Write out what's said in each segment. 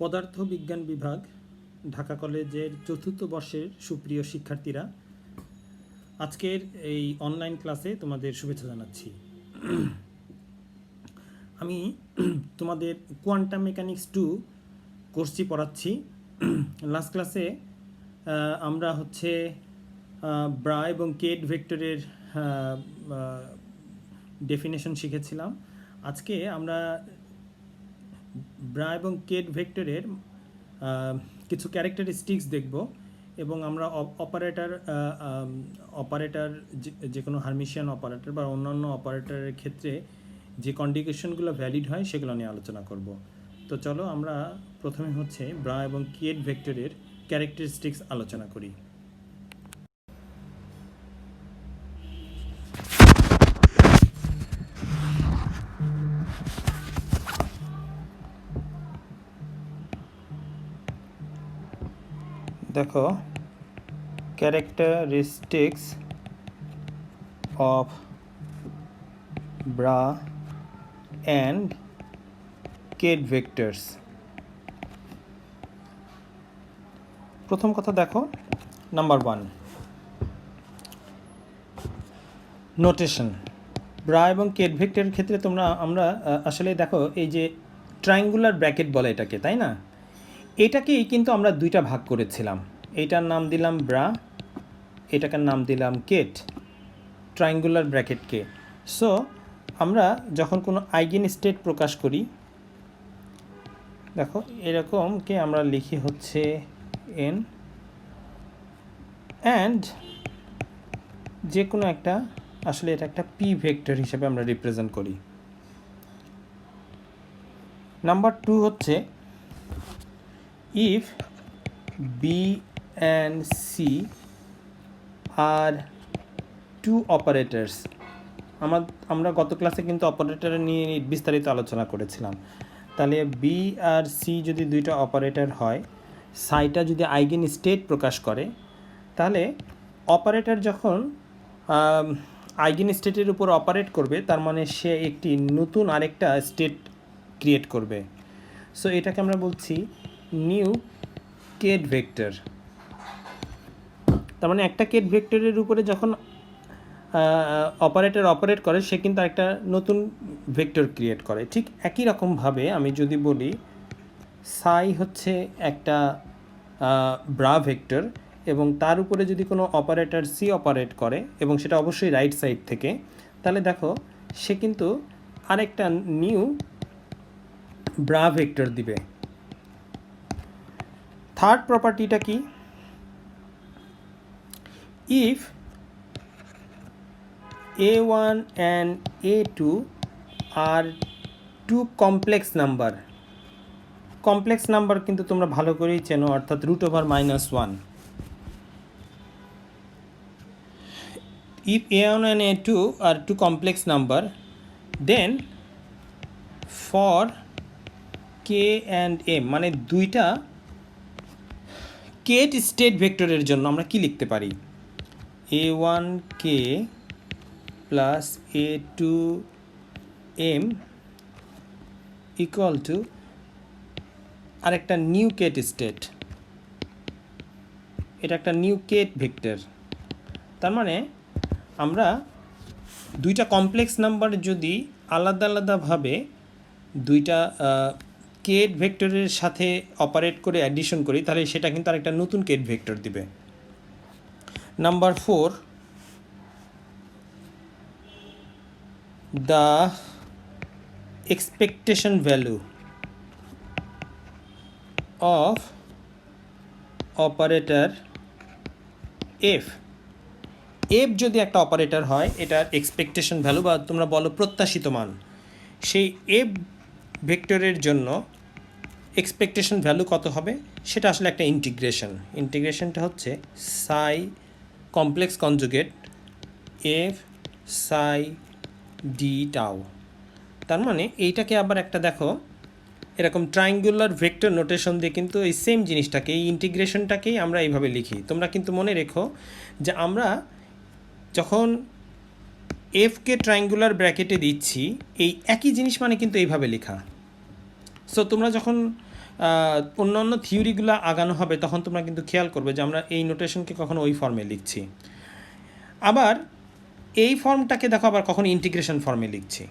পদার্থবিজ্ঞান বিভাগ, ঢাকা কলেজের চতুর্থ বর্ষের সুপ্রিয় শিক্ষার্থীরা, আজকের এই অনলাইন ক্লাসে তোমাদের শুভেচ্ছা জানাচ্ছি। আমি তোমাদের কোয়ান্টাম মেকানিক্স 2 কোর্সটি পড়াচ্ছি। লাস্ট ক্লাসে আমরা ব্রা এবং কেট ভেক্টরের ডেফিনেশন শিখেছিলাম। আজকে আমরা ব্রা এবং কেট ভেক্টরের কিছু ক্যারেক্টারিস্টিক্স দেখব এবং আমরা অপারেটর যে কোনো হার্মিশিয়ান অপারেটর বা অন্যান্য অপারেটরের ক্ষেত্রে যে কন্ডিকেশনগুলো ভ্যালিড হয় সেগুলো নিয়ে আলোচনা করব। তো চলো আমরা প্রথমে ব্রা এবং কেট ভেক্টরের ক্যারেক্টারিস্টিক্স আলোচনা করি। দেখো, characteristics of bra and ket vectors. প্রথম কথা দেখো, নাম্বার 1, নোটেশন। ব্রা এবং কেট ভেক্টরের ক্ষেত্রে আমরা আসলে দেখো, এই যে ট্রায়াঙ্গুলার ব্র্যাকেট বলে এটাকে, তাই না? এটাকেই কিন্তু আমরা দুইটা ভাগ করেছিলাম। এইটার নাম দিলাম ব্রা, এটাকার নাম দিলাম কেট, ট্রায়াঙ্গুলার ব্র্যাকেটকে। সো আমরা যখন কোনো আইগেন স্টেট প্রকাশ করি, দেখো এরকমকে আমরা লিখি n, অ্যান্ড যে কোনো একটা, আসলে এটা একটা পি ভেক্টর হিসেবে আমরা রিপ্রেজেন্ট করি। নাম্বার 2 হচ্ছে, if B and C are two operators। আমরা গত ক্লাসে কিন্তু অপারেটর নিয়ে বিস্তারিত আলোচনা করেছিলাম। তাহলে বি আর সি যদি দুইটা অপারেটর হয়, সাইটা যদি আইগেন স্টেট প্রকাশ করে, তাহলে অপারেটর যখন আইগেন স্টেটের উপর অপারেট করবে, তার মানে সে একটি নতুন আরেকটা স্টেট ক্রিয়েট করবে। সো এটাকে আমরা বলছি নিউ কেট ভেক্টর। তার মানে একটা কেট ভেক্টরের উপরে যখন অপারেটর অপারেট করে, সে কিন্তু একটা নতুন ভেক্টর ক্রিয়েট করে। ঠিক একই রকমভাবে আমি যদি বলি সাই হচ্ছে একটা ব্রা ভেক্টর, এবং তার উপরে যদি কোনো অপারেটর সি অপারেট করে, এবং সেটা অবশ্যই রাইট সাইড থেকে, তাহলে দেখো সে কিন্তু আরেকটা নিউ ব্রা ভেক্টর দিবে। থার্ড প্রপার্টিটা কি? If a1 and a2 are two complex number, complex number কিন্তু তোমরা ভালো করেই চেনো, অর্থাৎ √(-1). if a1 and a2 are two complex number, then for k and m, মানে দুইটা কেট স্টেট ভেক্টরের জন্য আমরা কি লিখতে পারি? a1k plus a2m equal to আরেকটা নিউ কেট স্টেট। এটা একটা নিউ কেট ভেক্টর। তার মানে আমরা দুইটা কমপ্লেক্স নাম্বার যদি আলাদা আলাদাভাবে দুইটা কেট ভেক্টরের সাথে অপারেট করে অ্যাডিশন করি, তাহলে সেটা কিন্তু আরেকটা নতুন কেট ভেক্টর দিবে। Number 4, the expectation value of operator f যদি একটা অপারেটর হয়, এটার এক্সপেকটেশন ভ্যালু বা তোমরা বলো প্রত্যাশিত মান, সেই এফ ভেক্টরের জন্য এক্সপেকটেশন ভ্যালু কত হবে? সেটা আসলে একটা ইন্টিগ্রেশনটা হচ্ছে সাই কমপ্লেক্স কনজুগেট এফ সাই ডি টাউ। তার মানে এইটাকে আবার একটা দেখো, এরকম ট্রায়াঙ্গুলার ভেক্টর নোটেশন দিয়ে কিন্তু এই সেম জিনিসটাকে, এই ইন্টিগ্রেশনটাকেই আমরা এইভাবে লিখি। তোমরা কিন্তু মনে রেখো যে আমরা যখন এফকে ট্রায়াঙ্গুলার ব্র্যাকেটে দিচ্ছি, এই একই জিনিস মানে কিন্তু এইভাবে লেখা। সো তোমরা যখন অন্যান্য থিওরিগুলো আগানো হবে তখন তোমরা কিন্তু খেয়াল করবে যে আমরা এই নোটেশনকে কখনো ওই ফর্মে লিখছি, আবার এই ফর্মটাকে দেখো আবার কখনো ইন্টিগ্রেশন ফর্মে লিখছি।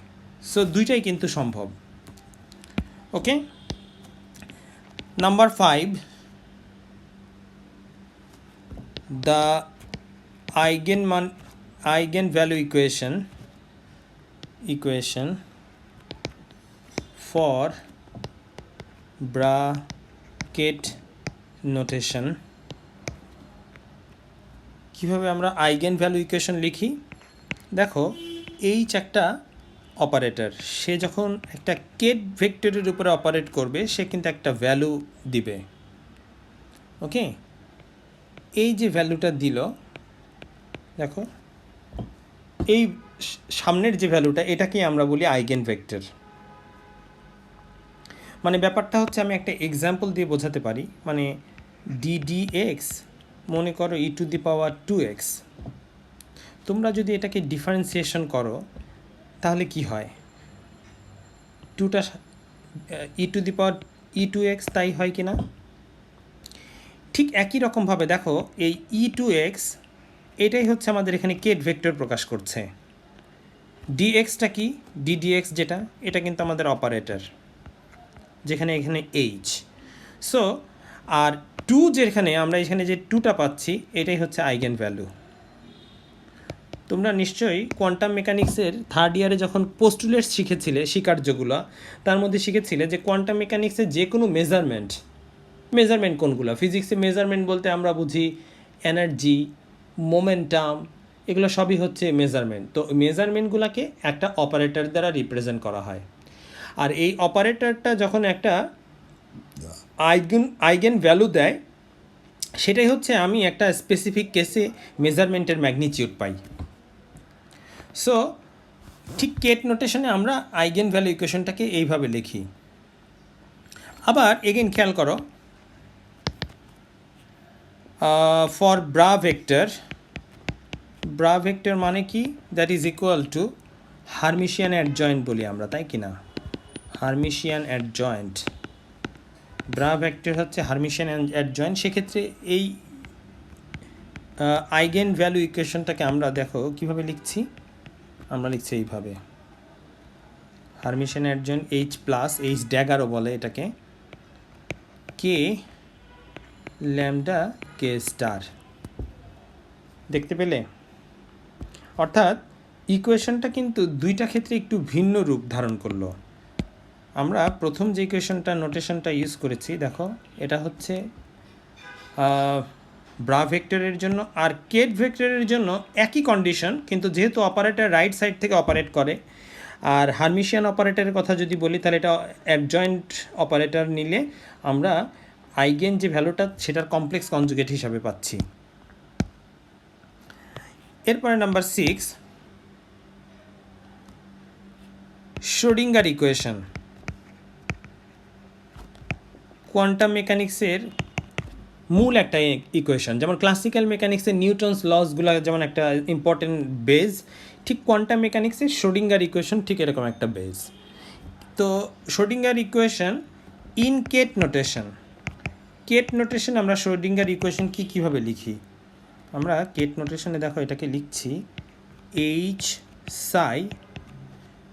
সো দুইটাই কিন্তু সম্ভব। ওকে, number 5, the eigenvalue equation for bracket notation। কিভাবে আমরা আইগেন ভ্যালু ইকুয়েশন লিখি? দেখো এইচ একটা অপারেটর, সে যখন একটা কেট ভেক্টরের উপরে অপারেট করবে সে কিন্তু একটা ভ্যালু দিবে। ওকে, এই যে ভ্যালুটা দিল, দেখো এই সামনের যে ভ্যালুটা, এটাকেই আমরা বলি আইগেন ভেক্টর। মানে ব্যাপারটা হচ্ছে, আমি একটা এক্সাম্পল দিয়ে বোঝাতে পারি। মানে ddx মনে করো e⁻²x, তোমরা যদি এটাকে ডিফারেন্সিয়েশন করো তাহলে কি হয়? 2টা e2x তাই হয় কি না? ঠিক একই রকমভাবে দেখো এই e2x এটাই হচ্ছে আমাদের এখানে কেট ভেক্টর প্রকাশ করছে। dxটা কি? ddx যেটা, এটা কিন্তু আমাদের অপারেটর, যেখানে এখানে h। সো আর 2 যেখানে আমরা এখানে যে 2টা পাচ্ছি, এটাই হচ্ছে আইগেন ভ্যালু। তোমরা নিশ্চয়ই কোয়ান্টাম মেকানিক্সের থার্ড ইয়ারে যখন পোস্টুলেটস শিখেছিলে, স্বীকার্যগুলো, তার মধ্যে শিখেছিলে যে কোয়ান্টাম মেকানিক্সের যে কোনো মেজারমেন্ট কোনগুলো? ফিজিক্সে মেজারমেন্ট বলতে আমরা বুঝি এনার্জি, মোমেন্টাম, এগুলো সবই হচ্ছে মেজারমেন্ট। তো মেজারমেন্টগুলোকে একটা অপারেটর দ্বারা রিপ্রেজেন্ট করা হয়, আর এই অপারেটরটা যখন একটা আইগেন ভ্যালু দেয়, সেটাই হচ্ছে আমি একটা স্পেসিফিক কেসে মেজারমেন্টের ম্যাগনিটিউড পাই। সো ঠিক কেট নোটেশনে আমরা আইগেন ভ্যালু ইকুয়েশনটাকে এইভাবে লিখি। আবার এগেইন খেয়াল করো, ফর ব্রা ভেক্টর মানে কি? That is equal two Hermitian adjoint বলি আমরা, তাই কি না? হারমিশিয়ান অ্যাডজয়েন্ট, ব্রা ভেক্টর হচ্ছে হারমিশিয়ান অ্যাডজয়েন্ট। সেক্ষেত্রে এই আইগেন ভ্যালু ইকুয়েশনটাকে আমরা দেখো কিভাবে লিখছি। আমরা লিখছি এইভাবে, hermitian adjoint H plus, H ড্যাগারও বলে এটাকে, কে ল্যামডা কে স্টার। দেখতে পেলে? অর্থাৎ ইকুয়েশনটা কিন্তু দুইটা ক্ষেত্রে একটু ভিন্ন রূপ ধারণ করলো। আমরা প্রথম যে ইকুয়েশনটা নোটেশনটা ইউজ করেছি, দেখো এটা হচ্ছে ব্রা ভেক্টরের জন্য, আর কেট ভেক্টরের জন্য একই কন্ডিশন, কিন্তু যেহেতু অপারেটর রাইট সাইড থেকে অপারেট করে, আর হারমিশিয়ান অপারেটরের কথা যদি বলি তাহলে এটা অ্যাডজয়েন্ট অপারেটর নিলে আমরা আইগেন যে ভ্যালুটা সেটার কমপ্লেক্স কনজুগেট হিসাবে পাচ্ছি। এরপরে নাম্বার 6, শ্রোডিঙ্গার ইকুয়েশন। কোয়ান্টাম মেকানিক্সের মূল একটা ইকুয়েশন, যেমন ক্লাসিক্যাল মেকানিক্সের নিউটনস লসগুলো যেমন একটা ইম্পর্টেন্ট বেজ, ঠিক কোয়ান্টাম মেকানিক্সের শ্রোডিঙ্গার ইকুয়েশন ঠিক এরকম একটা বেজ। তো Schrodinger equation in ket notation আমরা শ্রোডিঙ্গার ইকুয়েশন কীভাবে লিখি? আমরা কেট নোটেশনে দেখো এটাকে লিখছি h psi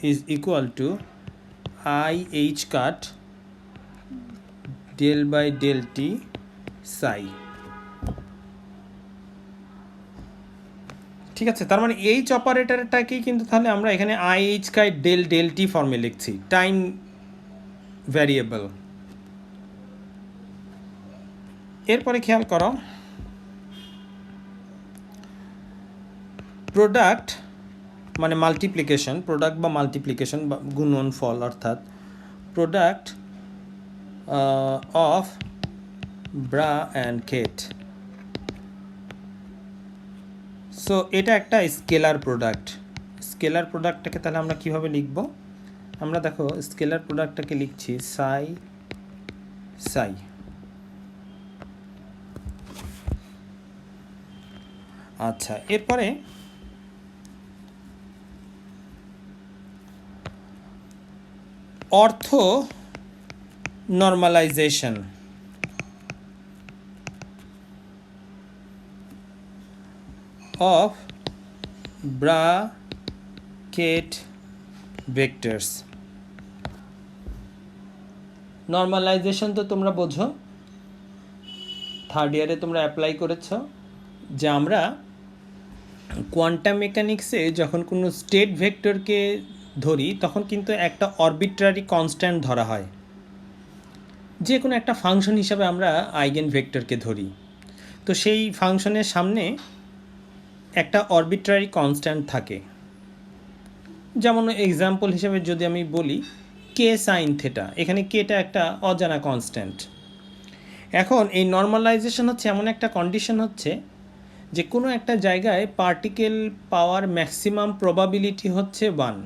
is equal to i h cut del by del t psi. ঠিক আছে, তার মানে এইচ অপারেটরটাকেই কিন্তু তাহলে আমরা এখানে I H chi del T ফর্মে লিখছি, টাইম ভ্যারিয়েবল। এরপরে খেয়াল করো, প্রোডাক্ট মানে মাল্টিপ্লিকেশন, প্রোডাক্ট বা মাল্টিপ্লিকেশন বা গুণন ফল, অর্থাৎ product of bra and ket. So এটা একটা স্কেলার প্রোডাক্টটাকে তাহলে আমরা কিভাবে লিখব? আমরা দেখো স্কেলার প্রোডাক্টটাকে লিখছি সাই সাই। আচ্ছা, এরপরে অর্থ normalization of bracket vectors. Normalization তো তোমরা বোঝো, থার্ড ইয়ারে তোমরা অ্যাপ্লাই করেছ, যে আমরা কোয়ান্টাম মেকানিক্সে যখন কোনো স্টেট ভেক্টরকে ধরি তখন কিন্তু একটা অরবিট্রারি কনস্ট্যান্ট ধরা হয়, যে কোনো একটা ফাংশন হিসাবে আমরা আইগেন ভেক্টরকে ধরি। তো সেই ফাংশনের সামনে একটা অরবিট্রারি কনস্ট্যান্ট থাকে। যেমন এক্সাম্পল হিসেবে যদি আমি বলি কে সাইন থেটা, এখানে কেটা একটা অজানা কনস্ট্যান্ট। এখন এই নর্মালাইজেশন হচ্ছে এমন একটা কন্ডিশন হচ্ছে যে কোনো একটা জায়গায় পার্টিকেল পাওয়ার ম্যাক্সিমাম প্রবাবিলিটি হচ্ছে 1।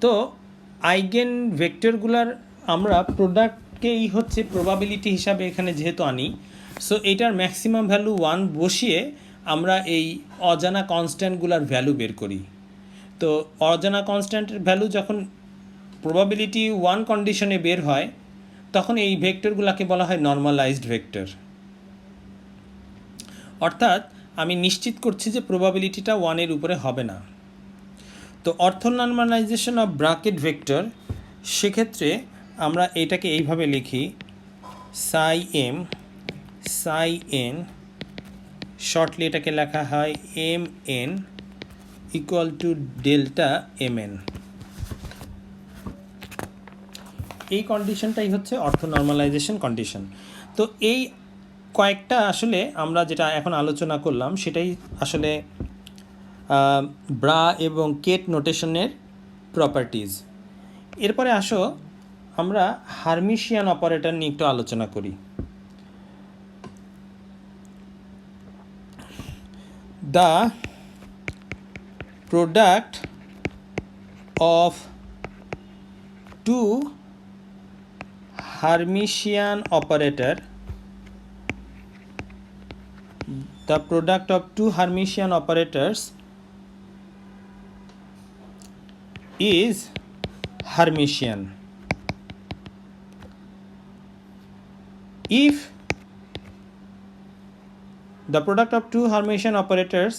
তো আইগেন ভেক্টরগুলার আমরা প্রোডাক্টকেই হচ্ছে প্রবাবিলিটি হিসাবে এখানে যেহেতু আনি, সো এটার ম্যাক্সিমাম ভ্যালু 1 বসিয়ে আমরা এই অজানা কনস্ট্যান্টগুলার ভ্যালু বের করি। তো অজানা কনস্ট্যান্টের ভ্যালু যখন প্রবাবিলিটি 1 কন্ডিশনে বের হয় তখন এই ভেক্টরগুলোকে বলা হয় নর্মালাইজড ভেক্টর। অর্থাৎ আমি নিশ্চিত করছি যে প্রবাবিলিটিটা 1-এর উপরে হবে না। তো অর্থোনর্মালাইজেশন অফ ব্র্যাকেট ভেক্টর, সেক্ষেত্রে আমরা এটাকে এইভাবে লিখি সাই এম সাই এন, শর্টলি এটাকে লেখা হয় M N equal to delta M N. এই কন্ডিশনটাই হচ্ছে অর্থোনর্মালাইজেশন কন্ডিশন। তো এই কয়েকটা আসলে আমরা যেটা এখন আলোচনা করলাম সেটাই আসলে ব্রা এবং কেট নোটেশনের প্রপার্টিজ। এরপরে আসো আমরা হার্মিশিয়ান অপারেটর নিয়ে একটু আলোচনা করি। The product of two Hermitian operator, the product of two Hermitian operators is Hermitian. If the product of two Hermitian operators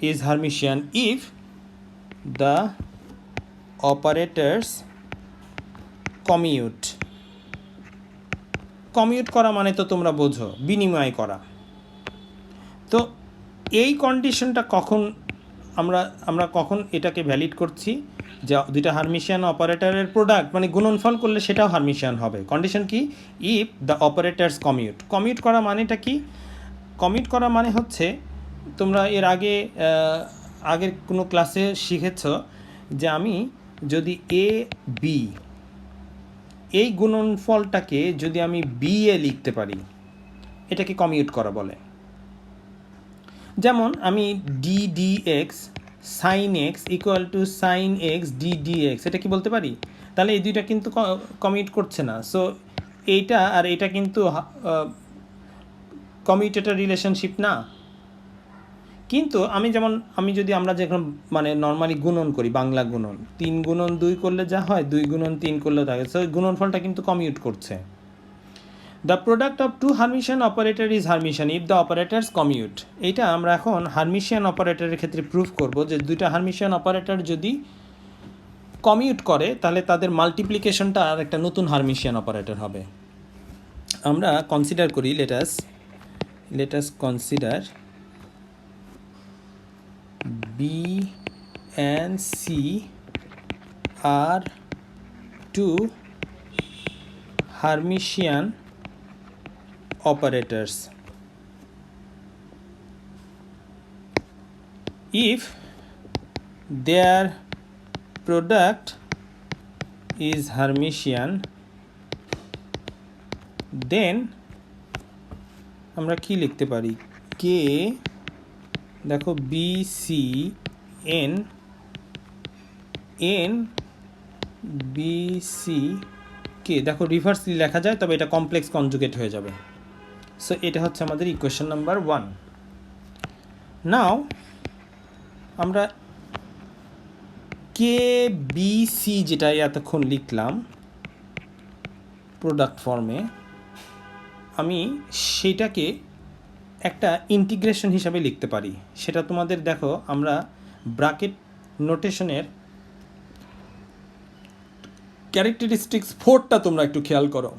is Hermitian if the operators commute. Commute করা মানে তো তোমরা বোঝো, বিনিময় করা। তো এই কন্ডিশনটা কখন আমরা কখন এটাকে ভ্যালিড করছি, যে দুইটা হার্মিশিয়ান অপারেটরের প্রোডাক্ট মানে গুণনফল করলে সেটাও হার্মিশিয়ান হবে। কন্ডিশন কি? If the operators commute. Commute করা মানেটা কি? কমিউট করা মানে হচ্ছে তোমরা এর আগের কোনো ক্লাসে শিখেছ যে আমি যদি এ বি এই গুণনফলটাকে যদি আমি বি এ লিখতে পারি, এটাকে কমিউট করা বলে। যেমন আমি D D X sine X equal to sine X D D X, এটা কি বলতে পারি? তাহলে এই দুইটা কিন্তু কমিউট করছে না। সো এইটা আর এটা কিন্তু কমিউটেটর রিলেশনশিপ না। কিন্তু আমি যদি আমরা যখন মানে নর্মালি গুণন করি, বাংলা গুণন 3 গুণন 2 করলে যা হয় 2 গুণন 3 করলে থাকে, সো গুণনফলটা কিন্তু কমিউট করছে। The product of two Hermitian operator is Hermitian if the operators commute. এইটা আমরা এখন হার্মিশিয়ান অপারেটরের ক্ষেত্রে প্রুফ করব যে দুইটা হার্মিশিয়ান অপারেটর যদি কমিউট করে তাহলে তাদের মাল্টিপ্লিকেশনটা আর একটা নতুন হার্মিশিয়ান অপারেটর হবে। আমরা কনসিডার করি, let us consider B and C are two Hermitian operators. If their product is Hermitian, then আমরা কি লিখতে পারি? K, দেখো B C N N B C কে, দেখো রিভার্সলি লেখা যায়, তবে এটা কমপ্লেক্স কনজুগেট হয়ে যাবে। সো এটা হচ্ছে আমাদের ইকুয়েশন নাম্বার 1। নাও আমরা কে বি সি যেটা এতক্ষণ লিখলাম, প্রোডাক্ট ফর্মে আমি সেটাকে একটা ইন্টিগ্রেশন হিসাবে লিখতে পারি। সেটা তোমাদের দেখো আমরা ব্র্যাকেট নোটেশনের ক্যারেক্টারিস্টিক্স 4টা তোমরা একটু খেয়াল করো।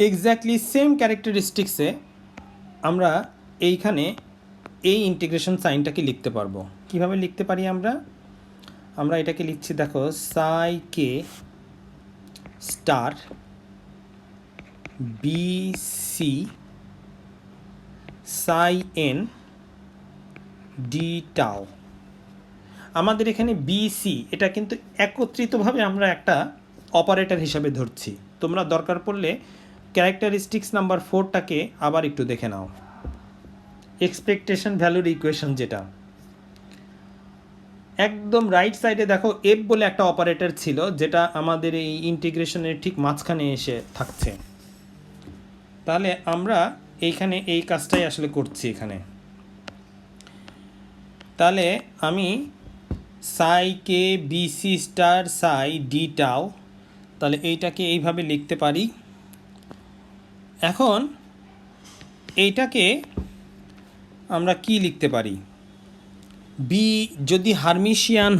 এক্স্যাক্টলি সেম ক্যারেক্টারিস্টিক্সে আমরা এইখানে এই ইন্টিগ্রেশন সাইনটাকে লিখতে পারবো। কিভাবে লিখতে পারি আমরা এটাকে লিখছি, দেখো সাই কে স্টার বি সি সাই এন ডি টাও। আমাদের এখানে বিসি এটা কিন্তু একত্রিতভাবে আমরা একটা অপারেটর হিসাবে ধরছি। তোমরা দরকার পড়লে ক্যারেক্টারিস্টিক্স নাম্বার 4টাকে আবার একটু দেখে নাও, এক্সপেকটেশন ভ্যালুর ইকুয়েশন যেটা একদম রাইট সাইডে দেখো এফ বলে একটা অপারেটর ছিল যেটা আমাদের এই ইন্টিগ্রেশনের ঠিক মাঝখানে এসে থাকছে। তাহলে আমরা এইখানে এই কাজটাই আসলে করছি এখানে। তাহলে আমি সাই কে বিসি স্টার সাই ডি টাও, তাহলে এইটাকে এইভাবে লিখতে পারি। এখন এইটাকে আমরা কি লিখতে পারি, বি যদি হারমিশিয়ান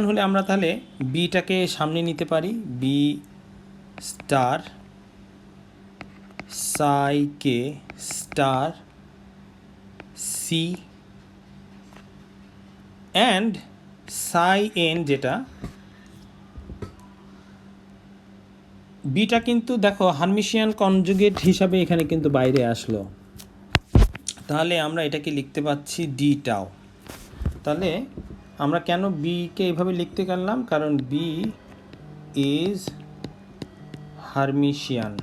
হলে আমরা তাহলে বিটাকে সামনে নিতে পারি, B star Sai K star C and Sai N, যেটা বিটা কিন্তু দেখো হারমিশিয়ান কনজুগেট হিসাবে এখানে কিন্তু বাইরে আসলো। তাহলে আমরা এটাকে লিখতে পাচ্ছি ডি টাও। তাহলে আমরা কেন বিকে এইভাবে লিখতে গেলাম, কারণ বি ইজ হারমিশিয়ান।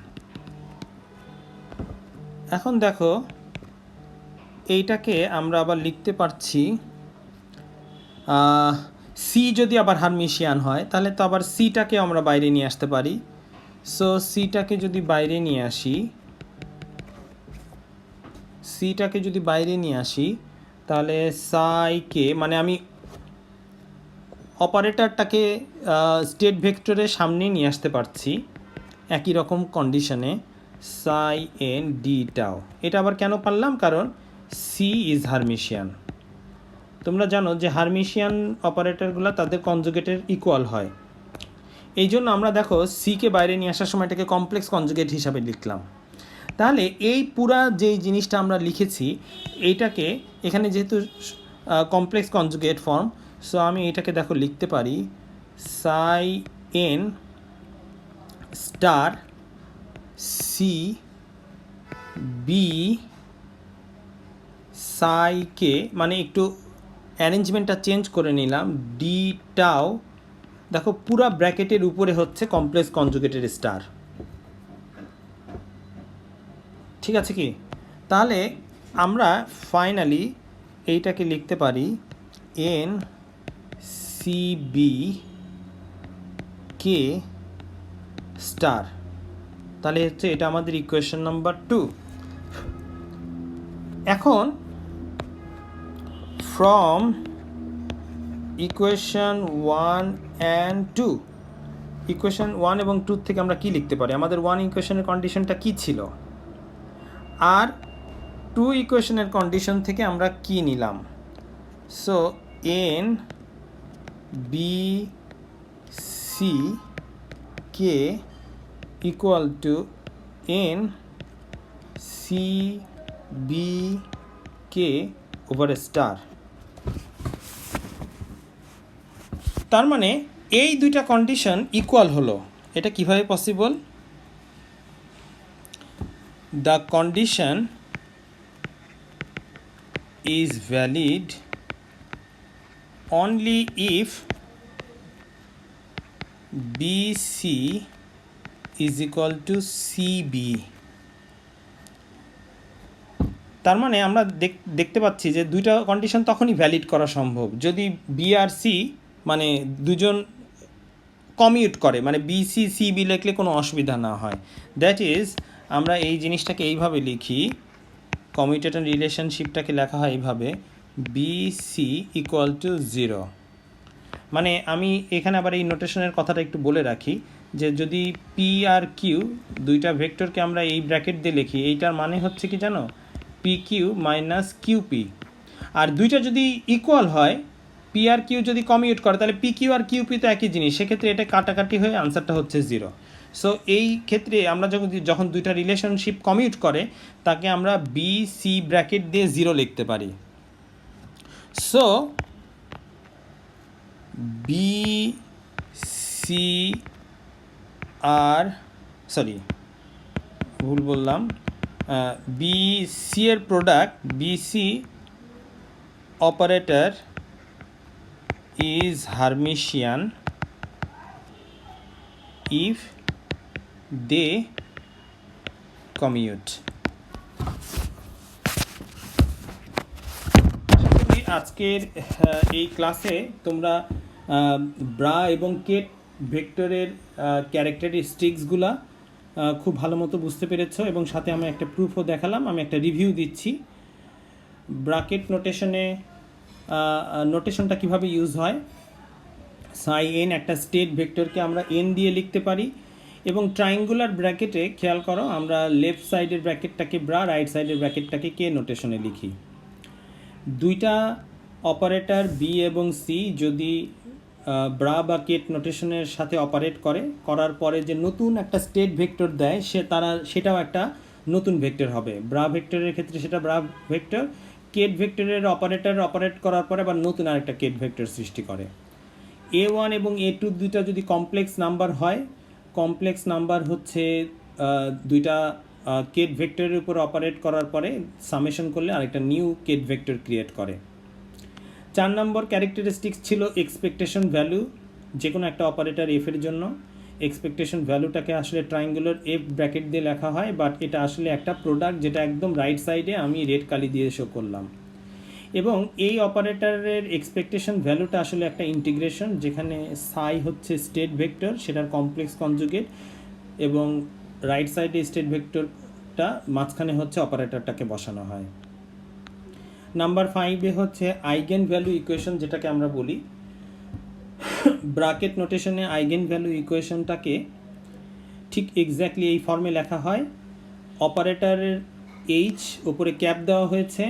এখন দেখো এইটাকে আমরা আবার লিখতে পারছি, সি যদি আবার হারমিশিয়ান হয় তাহলে তো আবার সিটাকে আমরা বাইরে নিয়ে আসতে পারি। সো সিটাকে যদি বাইরে নিয়ে আসি তাহলে সাইকে মানে আমি অপারেটরটাকে স্টেট ভেক্টরের সামনে নিয়ে আসতে পারছি একই রকম কন্ডিশনে, সাই এন ডি টাও। এটা আবার কেন পারলাম, কারণ সি ইজ হারমিশিয়ান। তোমরা জানো যে হারমিশিয়ান অপারেটরগুলো তাদের কনজুগেটের ইকুয়াল হয়। এই জন্য আমরা দেখো সিকে বাইরে নিয়ে আসার সময় এটাকে কমপ্লেক্স কনজুগেট হিসাবে লিখলাম। তাহলে এই পুরা যেই জিনিসটা আমরা লিখেছি এইটাকে এখানে যেহেতু কমপ্লেক্স কনজুগেট ফর্ম, সো আমি এটাকে দেখো লিখতে পারি সাই এন স্টার সি বি সাই কে, মানে একটু অ্যারেঞ্জমেন্টটা চেঞ্জ করে নিলাম, ডি টাও। দেখো পুরা ব্র্যাকেটের উপরে হচ্ছে কমপ্লেক্স কনজুগেটের স্টার, ঠিক আছে কি? তাহলে আমরা ফাইনালি এইটাকে লিখতে পারি এন সি বি কে স্টার। তাহলে হচ্ছে এটা আমাদের ইকুয়েশন নাম্বার 2। এখন ফ্রম ইকুয়েশন 1 and 2, ইকুয়েশন 1 এবং 2 থেকে আমরা কি লিখতে পারি, আমাদের 1 ইকুয়েশনের কন্ডিশনটা কি ছিল, আর 2 ইকুয়েশনের কন্ডিশন থেকে আমরা কি নিলাম। So N B C K equal to N C B K over star. তার মানে এই দুইটা কন্ডিশন ইকুয়াল হলো। এটা কিভাবে possible? The condition is valid only if BC is equal to CB. তার মানে আমরা দেখতে পাচ্ছি যে দুইটা কন্ডিশন তখনই ভ্যালিড করা সম্ভব যদি বি আর সি মানে দুজন কমিউট করে, মানে বিসি সিবি লিখলে কোনো অসুবিধা না হয়। দ্যাট ইজ আমরা এই জিনিসটাকে এইভাবে লিখি, কমিউটেটর রিলেশনশিপটাকে লেখা হয় এইভাবে, বিসি ইকুয়াল টু 0। মানে আমি এখানে আবার এই নোটেশনের কথাটা একটু বলে রাখি যে যদি পি আর কিউ দুইটা ভেক্টরকে আমরা এই ব্র্যাকেট দিয়ে লিখি, এইটার মানে হচ্ছে কি জানো, পি কিউ মাইনাস কিউপি। আর দুইটা যদি ইকুয়াল হয়, পি আর কিউ যদি কমিউট করে, তাহলে পি কিউ আর কিউপি তো একই জিনিস, সেক্ষেত্রে এটা কাটাকাটি হয়ে আনসারটা হচ্ছে 0। সো এই ক্ষেত্রে আমরা যখন দুইটা রিলেশনশিপ কমিউট করে তাকে আমরা বি সি ব্র্যাকেট দিয়ে 0 লিখতে পারি। সো বি সি আর সরি ভুল বললাম, বি সি এর product B C operator is Hermitian if they commute। আজকের এই ক্লাসে তোমরা ব্রা এবং কেট ভেক্টরের ক্যারেক্টারিস্টিক্সগুলা খুব ভালো মতো বুঝতে পেরেছো, এবং সাথে আমি একটা প্রুফও দেখালাম। আমি একটা রিভিউ দিচ্ছি। ব্রাকেট নোটেশনটা কিভাবে ইউজ হয়। সাই এন একটা স্টেট ভেক্টরকে আমরা এন দিয়ে লিখতে পারি, এবং ট্রায়াঙ্গুলার ব্র্যাকেটে খেয়াল করো আমরা লেফট সাইডের ব্র্যাকেটটাকে ব্রা, রাইট সাইডের ব্র্যাকেটটাকে কে নোটেশনে লিখি। দুইটা অপারেটর বি এবং সি যদি ব্রা বা কেট নোটেশনের সাথে অপারেট করার পরে যে নতুন একটা স্টেট ভেক্টর দেয় সেটাও একটা নতুন ভেক্টর হবে। ব্রা ভেক্টরের ক্ষেত্রে সেটা ব্রা ভেক্টর, কেট ভেক্টরের অপারেট করার পরে আবার নতুন আরেকটা কেট ভেক্টর সৃষ্টি করে। A1 এবং A2 দুইটা যদি কমপ্লেক্স নাম্বার হয়, কমপ্লেক্স নাম্বার হচ্ছে দুইটা কেট ভেক্টরের উপর অপারেট করার পরে সামেশন করলে আরেকটা নিউ কেট ভেক্টর ক্রিয়েট করে। 4 নম্বর ক্যারেক্টারিস্টিক্স ছিল এক্সপেকটেশন ভ্যালু। যে কোনো একটা অপারেটর এফ এর জন্য এক্সপেকটেশন ভ্যালুটাকে আসলে ট্রায়াঙ্গুলার এফ ব্র্যাকেট দিয়ে লেখা হয়, বাট এটা আসলে একটা প্রোডাক্ট যেটা একদম রাইট সাইডে আমি রেড কালি দিয়ে শো করলাম। এবং এই অপারেটরের এক্সপেকটেশন ভ্যালুটা আসলে একটা ইন্টিগ্রেশন, যেখানে সাই হচ্ছে স্টেট ভেক্টর, সেটার কমপ্লেক্স কনজুগেট, এবং রাইট সাইডে স্টেট ভেক্টরটা, মাঝখানে হচ্ছে অপারেটরটাকে বসানো হয়। নাম্বার 5-এ হচ্ছে আইগেন ভ্যালু ইকুয়েশন, যেটাকে আমরা বলি। ব্রাকেট নোটেশনে আইগেন ভ্যালু ইকুয়েশনটাকে ঠিক এক্স্যাক্টলি এই ফর্মে লেখা হয়। অপারেটরের এইচ উপরে ক্যাপ দেওয়া হয়েছে।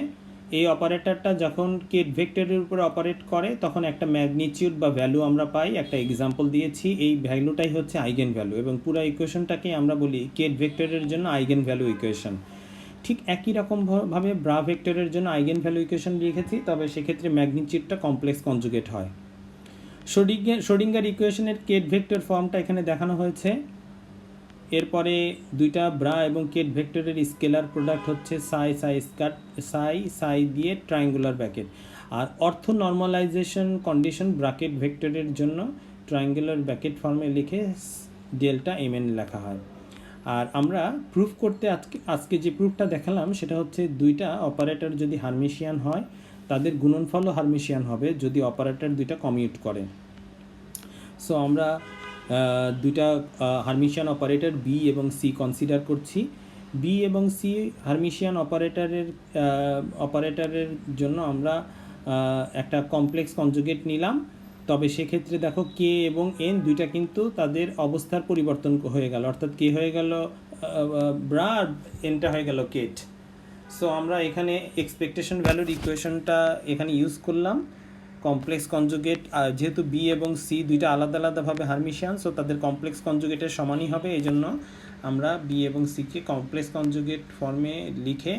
এই অপারেটরটা যখন কেট ভেক্টরের উপরে অপারেট করে তখন একটা ম্যাগনিটিউড বা ভ্যালু আমরা পাই, একটা এক্সাম্পল দিয়েছি। এই ভ্যালুটাই হচ্ছে আইগেন ভ্যালু, এবং পুরো ইকুয়েশনটাকে আমরা বলি কেট ভেক্টরের জন্য আইগেন ভ্যালু ইকুয়েশন। ঠিক একই রকমভাবে ব্রা ভেক্টরের জন্য আইগেন ভ্যালু ইকুয়েশন লিখেছি, তবে সেক্ষেত্রে ম্যাগনিটিউডটা কমপ্লেক্স কনজুগেট হয়। শোডিঙ্গার ইকুয়েশনের কেট ভেক্টর ফর্মটা এখানে দেখানো হয়েছে। এরপরে দুইটা ব্রা এবং কেট ভেক্টরের স্কেলার প্রোডাক্ট হচ্ছে সাই দিয়ে ট্রায়াঙ্গুলার ব্র্যাকেট। আর অর্থ নর্মালাইজেশন কন্ডিশন ব্রাকেট ভেক্টরের জন্য ট্রায়াঙ্গুলার ব্র্যাকেট ফর্মে লিখে ডেল্টা mn লেখা হয়। আর আমরা প্রুফ করতে আজকে যে প্রুফটা দেখালাম সেটা হচ্ছে দুইটা অপারেটর যদি হার্মিশিয়ান হয় তাদের গুণনফলও হার্মিশিয়ান হবে যদি অপারেটর দুইটা কমিউট করে। সো আমরা দুইটা হার্মিশিয়ান অপারেটর বি এবং সি কনসিডার করছি। বি এবং সি হার্মিশিয়ান অপারেটরের জন্য আমরা একটা কমপ্লেক্স কনজুগেট নিলাম, তবে সেক্ষেত্রে দেখো কে এবং এন দুইটা কিন্তু তাদের অবস্থার পরিবর্তন হয়ে গেল, অর্থাৎ কে হয়ে গেল ব্রা, এনটা হয়ে গেল কেট। সো আমরা এখানে এক্সপেকটেশন ভ্যালুর ইকুয়েশনটা এখানে ইউজ করলাম। কমপ্লেক্স কনজুগেট, যেহেতু বি এবং সি দুইটা আলাদা আলাদাভাবে হার্মিশিয়ান, সো তাদের কমপ্লেক্স কনজুগেটের সমানই হবে। এই জন্য আমরা বি এবং সিকে কমপ্লেক্স কনজুগেট ফর্মে লিখে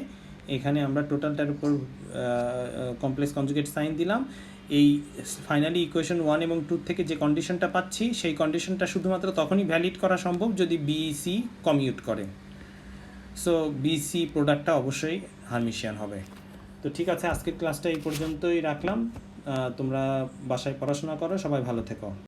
এখানে আমরা টোটালটার উপর কমপ্লেক্স কনজুগেট সাইন দিলাম। এই ফাইনালি ইকুয়েশন 1 এবং 2 থেকে যে কন্ডিশনটা পাচ্ছি সেই কন্ডিশনটা শুধুমাত্র তখনই ভ্যালিড করা সম্ভব যদি বি সি কমিউট করে। সো বি সি প্রোডাক্টটা অবশ্যই হার্মিশিয়ান হবে। তো ঠিক আছে, আজকের ক্লাসটা এই পর্যন্তই রাখলাম। তোমরা বাসায় পড়াশোনা করো, সবাই ভালো থেকো।